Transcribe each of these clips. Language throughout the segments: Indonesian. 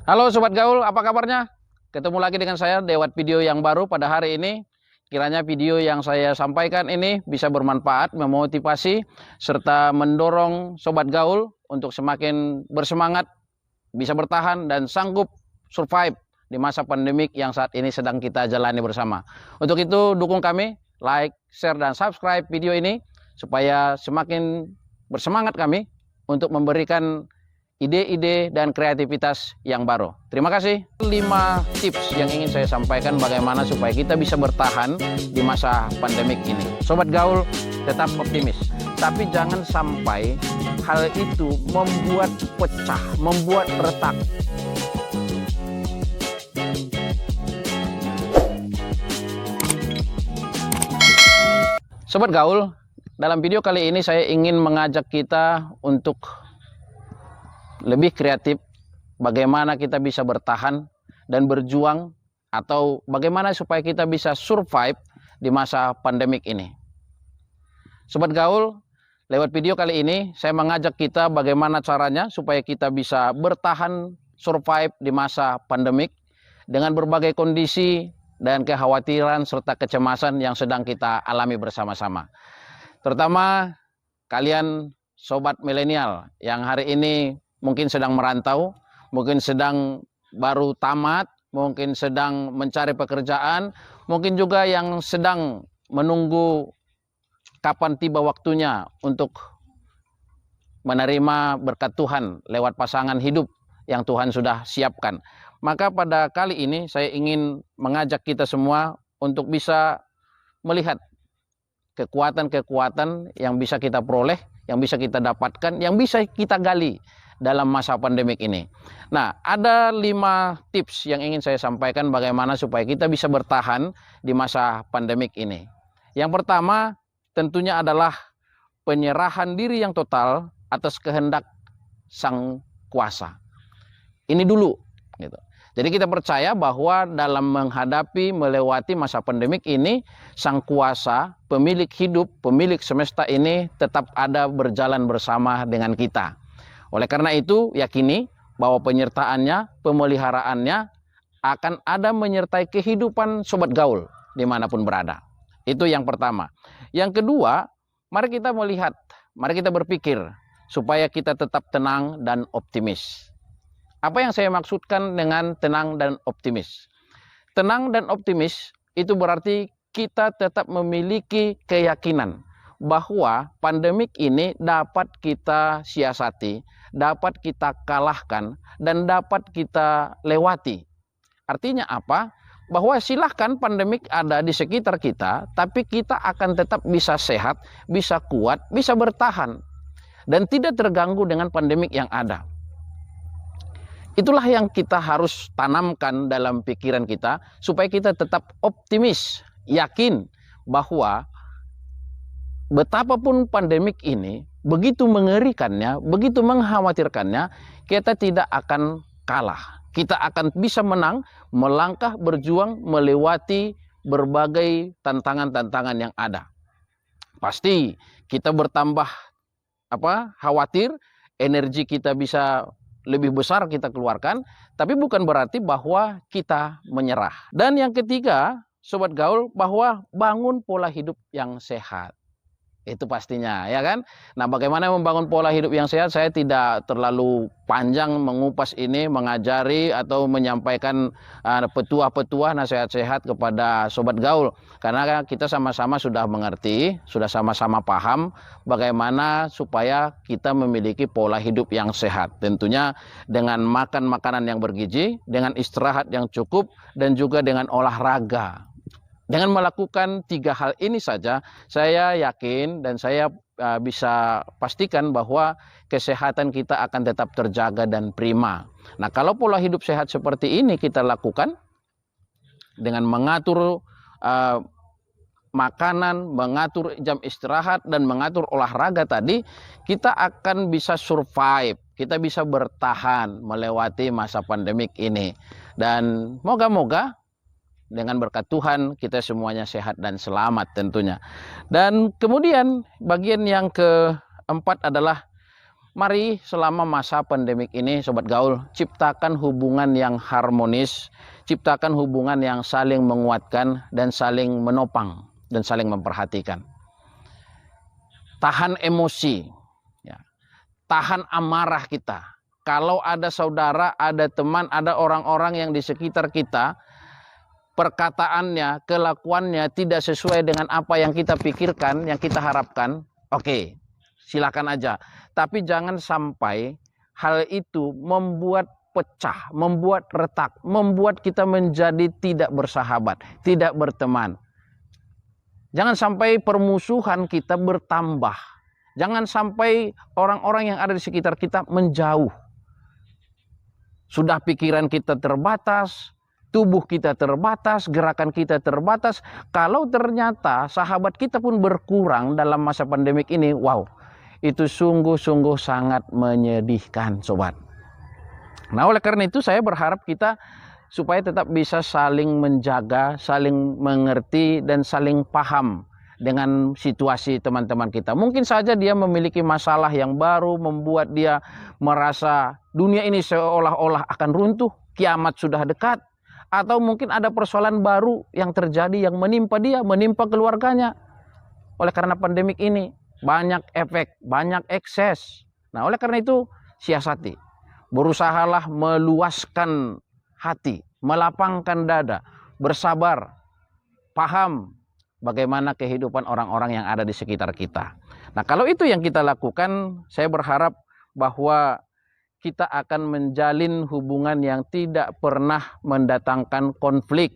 Halo Sobat Gaul, apa kabarnya? Ketemu lagi dengan saya, Dewat Video yang baru pada hari ini. Kiranya video yang saya sampaikan ini bisa bermanfaat, memotivasi, serta mendorong Sobat Gaul untuk semakin bersemangat, bisa bertahan, dan sanggup survive di masa pandemik yang saat ini sedang kita jalani bersama. Untuk itu, dukung kami, like, share, dan subscribe video ini, supaya semakin bersemangat kami untuk memberikan ide-ide dan kreativitas yang baru. Terima kasih. 5 tips yang ingin saya sampaikan bagaimana supaya kita bisa bertahan di masa pandemik ini. Sobat Gaul, tetap optimis. Tapi jangan sampai hal itu membuat pecah, membuat retak. Sobat Gaul, dalam video kali ini saya ingin mengajak kita untuk lebih kreatif, bagaimana kita bisa bertahan dan berjuang, atau bagaimana supaya kita bisa survive di masa pandemik ini. Sobat Gaul, lewat video kali ini saya mengajak kita bagaimana caranya supaya kita bisa bertahan survive di masa pandemik dengan berbagai kondisi dan kekhawatiran serta kecemasan yang sedang kita alami bersama-sama. Terutama kalian sobat milenial yang hari ini mungkin sedang merantau, mungkin sedang baru tamat, mungkin sedang mencari pekerjaan, mungkin juga yang sedang menunggu kapan tiba waktunya untuk menerima berkat Tuhan lewat pasangan hidup yang Tuhan sudah siapkan. Maka pada kali ini saya ingin mengajak kita semua untuk bisa melihat kekuatan-kekuatan yang bisa kita peroleh, yang bisa kita dapatkan, yang bisa kita gali dalam masa pandemik ini. Nah, ada 5 tips yang ingin saya sampaikan bagaimana supaya kita bisa bertahan di masa pandemik ini. Yang pertama tentunya adalah penyerahan diri yang total atas kehendak Sang Kuasa. Ini dulu gitu. Jadi kita percaya bahwa dalam menghadapi, melewati masa pandemik ini, Sang Kuasa, pemilik hidup, pemilik semesta ini tetap ada berjalan bersama dengan kita. Oleh karena itu, yakini bahwa penyertaannya, pemeliharaannya akan ada menyertai kehidupan Sobat Gaul dimanapun berada. Itu yang pertama. Yang kedua, mari kita melihat, mari kita berpikir supaya kita tetap tenang dan optimis. Apa yang saya maksudkan dengan tenang dan optimis? Tenang dan optimis itu berarti kita tetap memiliki keyakinan bahwa pandemik ini dapat kita siasati, dapat kita kalahkan, dan dapat kita lewati. Artinya apa? Bahwa silahkan pandemik ada di sekitar kita, tapi kita akan tetap bisa sehat, bisa kuat, bisa bertahan, dan tidak terganggu dengan pandemik yang ada. Itulah yang kita harus tanamkan dalam pikiran kita, supaya kita tetap optimis, yakin bahwa betapapun pandemik ini, begitu mengerikannya, begitu mengkhawatirkannya, kita tidak akan kalah. Kita akan bisa menang, melangkah, berjuang, melewati berbagai tantangan-tantangan yang ada. Pasti kita bertambah khawatir, energi kita bisa lebih besar kita keluarkan, tapi bukan berarti bahwa kita menyerah. Dan yang ketiga, Sobat Gaul, bahwa bangun pola hidup yang sehat. Itu pastinya, ya kan? Nah, bagaimana membangun pola hidup yang sehat? Saya tidak terlalu panjang mengupas ini, mengajari atau menyampaikan petuah-petuah nasihat-sehat kepada Sobat Gaul. Karena kita sama-sama sudah mengerti, sudah sama-sama paham bagaimana supaya kita memiliki pola hidup yang sehat. Tentunya dengan makan makanan yang bergizi, dengan istirahat yang cukup, dan juga dengan olahraga. Dengan melakukan 3 hal ini saja, saya yakin dan saya bisa pastikan bahwa kesehatan kita akan tetap terjaga dan prima. Nah, kalau pola hidup sehat seperti ini kita lakukan dengan mengatur makanan, mengatur jam istirahat, dan mengatur olahraga tadi, kita akan bisa survive, kita bisa bertahan melewati masa pandemik ini. Dan moga-moga dengan berkat Tuhan kita semuanya sehat dan selamat tentunya. Dan kemudian bagian yang keempat adalah Mari selama masa pandemik ini, Sobat Gaul, ciptakan hubungan yang harmonis, ciptakan hubungan yang saling menguatkan dan saling menopang dan saling memperhatikan. Tahan emosi, ya. Tahan amarah kita. Kalau ada saudara, ada teman, ada orang-orang yang di sekitar kita, perkataannya, kelakuannya tidak sesuai dengan apa yang kita pikirkan, yang kita harapkan, oke, silakan aja. Tapi jangan sampai hal itu membuat pecah, membuat retak, membuat kita menjadi tidak bersahabat, tidak berteman. Jangan sampai permusuhan kita bertambah. Jangan sampai orang-orang yang ada di sekitar kita menjauh. Sudah pikiran kita terbatas, tubuh kita terbatas, gerakan kita terbatas. Kalau ternyata sahabat kita pun berkurang dalam masa pandemik ini, wow, itu sungguh-sungguh sangat menyedihkan, sobat. Nah, oleh karena itu saya berharap kita supaya tetap bisa saling menjaga, saling mengerti, dan saling paham dengan situasi teman-teman kita. Mungkin saja dia memiliki masalah yang baru, membuat dia merasa dunia ini seolah-olah akan runtuh, kiamat sudah dekat. Atau mungkin ada persoalan baru yang terjadi, yang menimpa dia, menimpa keluarganya. Oleh karena pandemik ini, banyak efek, banyak ekses. Nah, oleh karena itu, siasati. Berusahalah meluaskan hati, melapangkan dada, bersabar, paham bagaimana kehidupan orang-orang yang ada di sekitar kita. Nah, kalau itu yang kita lakukan, saya berharap bahwa kita akan menjalin hubungan yang tidak pernah mendatangkan konflik,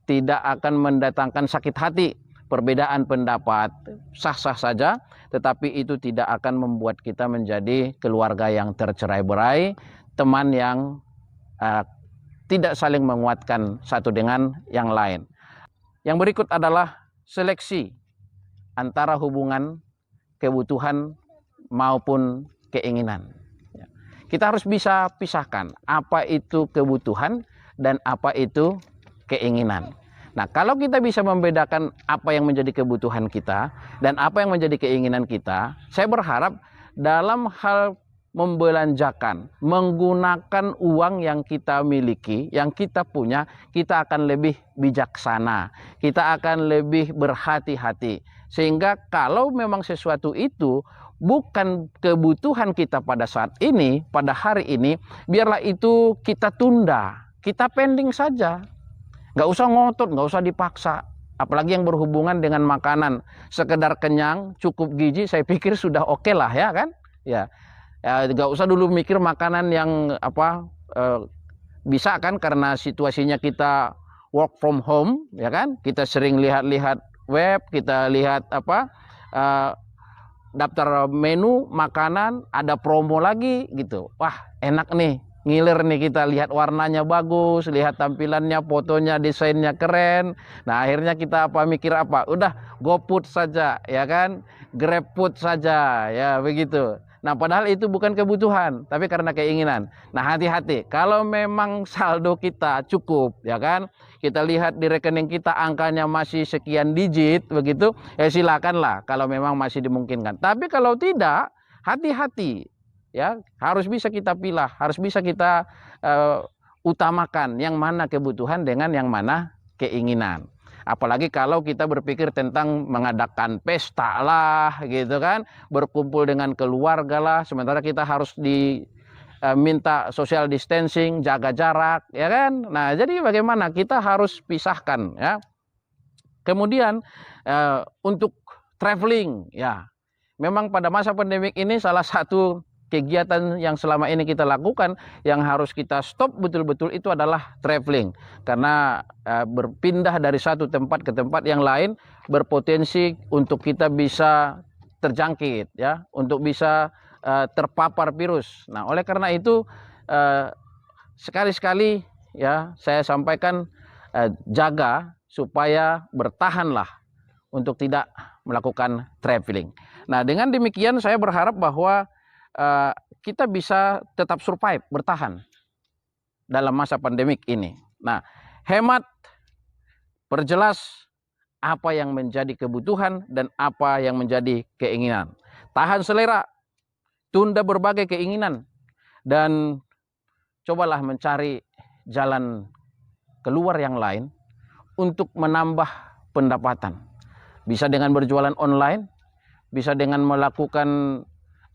tidak akan mendatangkan sakit hati. Perbedaan pendapat sah-sah saja, tetapi itu tidak akan membuat kita menjadi keluarga yang tercerai-berai, teman yang tidak saling menguatkan satu dengan yang lain. Yang berikut adalah seleksi antara hubungan, kebutuhan maupun keinginan. Kita harus bisa pisahkan apa itu kebutuhan dan apa itu keinginan. Nah, kalau kita bisa membedakan apa yang menjadi kebutuhan kita dan apa yang menjadi keinginan kita, saya berharap dalam hal membelanjakan, menggunakan uang yang kita miliki, yang kita punya, kita akan lebih bijaksana, kita akan lebih berhati-hati. Sehingga kalau memang sesuatu itu bukan kebutuhan kita pada saat ini, pada hari ini, biarlah itu kita tunda, kita pending saja. Nggak usah ngotot, nggak usah dipaksa. Apalagi yang berhubungan dengan makanan, sekedar kenyang, cukup gizi, saya pikir sudah oke lah, ya kan? Ya, nggak usah dulu mikir makanan yang bisa kan, karena situasinya kita work from home, ya kan? Kita sering lihat-lihat web, kita lihat daftar menu makanan, ada promo lagi gitu. Wah, enak nih. Ngiler nih, kita lihat warnanya bagus, lihat tampilannya, fotonya, desainnya keren. Nah, akhirnya kita mikir apa? Udah GoFood saja, ya kan? GrabFood saja, ya begitu. Nah, padahal itu bukan kebutuhan, tapi karena keinginan. Nah, hati-hati. Kalau memang saldo kita cukup, ya kan? Kita lihat di rekening kita angkanya masih sekian digit, begitu. Ya silakanlah kalau memang masih dimungkinkan. Tapi kalau tidak, hati-hati. Ya, harus bisa kita pilah, harus bisa kita utamakan yang mana kebutuhan dengan yang mana keinginan. Apalagi kalau kita berpikir tentang mengadakan pesta lah, gitu kan, berkumpul dengan keluarga lah, sementara kita harus minta social distancing, jaga jarak, ya kan. Nah, jadi bagaimana kita harus pisahkan, ya. Kemudian untuk traveling, ya, memang pada masa pandemik ini salah satu kegiatan yang selama ini kita lakukan yang harus kita stop betul-betul itu adalah traveling, karena berpindah dari satu tempat ke tempat yang lain berpotensi untuk kita bisa terjangkit, ya, untuk bisa terpapar virus. Nah, oleh karena itu sekali-sekali, ya, saya sampaikan jaga supaya bertahanlah untuk tidak melakukan traveling. Nah, dengan demikian saya berharap bahwa kita bisa tetap survive, bertahan dalam masa pandemik ini. Nah, hemat, perjelas apa yang menjadi kebutuhan dan apa yang menjadi keinginan. Tahan selera, tunda berbagai keinginan, dan cobalah mencari jalan keluar yang lain untuk menambah pendapatan. Bisa dengan berjualan online, bisa dengan melakukan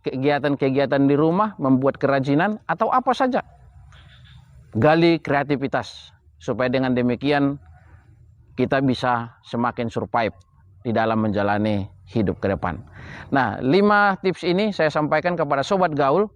kegiatan-kegiatan di rumah, membuat kerajinan, atau apa saja. Gali kreativitas, supaya dengan demikian kita bisa semakin survive di dalam menjalani hidup ke depan. Nah, 5 tips ini saya sampaikan kepada Sobat Gaul.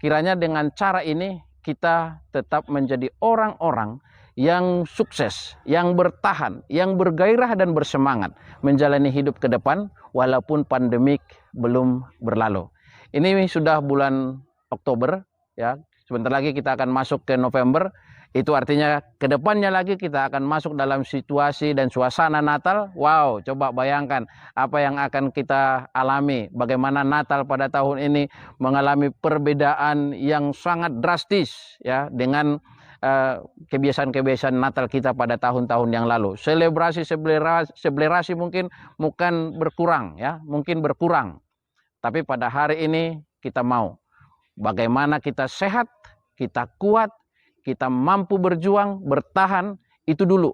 Kiranya dengan cara ini kita tetap menjadi orang-orang yang sukses, yang bertahan, yang bergairah dan bersemangat menjalani hidup ke depan walaupun pandemik belum berlalu. Ini sudah bulan Oktober, ya. Sebentar lagi kita akan masuk ke November. Itu artinya ke depannya lagi kita akan masuk dalam situasi dan suasana Natal. Wow, coba bayangkan apa yang akan kita alami. Bagaimana Natal pada tahun ini mengalami perbedaan yang sangat drastis, ya, dengan kebiasaan-kebiasaan Natal kita pada tahun-tahun yang lalu. Selebrasi mungkin bukan berkurang, ya, mungkin berkurang. Tapi pada hari ini kita mau bagaimana kita sehat, kita kuat, kita mampu berjuang, bertahan, itu dulu.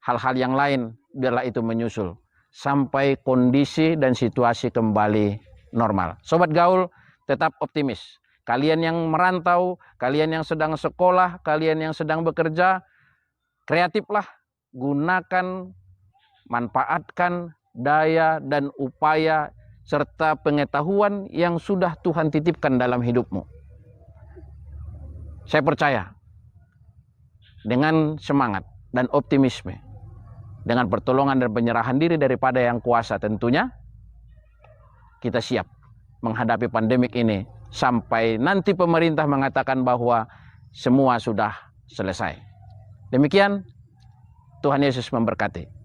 Hal-hal yang lain biarlah itu menyusul sampai kondisi dan situasi kembali normal. Sobat Gaul, tetap optimis. Kalian yang merantau, kalian yang sedang sekolah, kalian yang sedang bekerja, kreatiflah, gunakan, manfaatkan daya dan upaya serta pengetahuan yang sudah Tuhan titipkan dalam hidupmu. Saya percaya dengan semangat dan optimisme, dengan pertolongan dan penyerahan diri daripada Yang Kuasa, tentunya kita siap menghadapi pandemik ini sampai nanti pemerintah mengatakan bahwa semua sudah selesai. Demikian, Tuhan Yesus memberkati.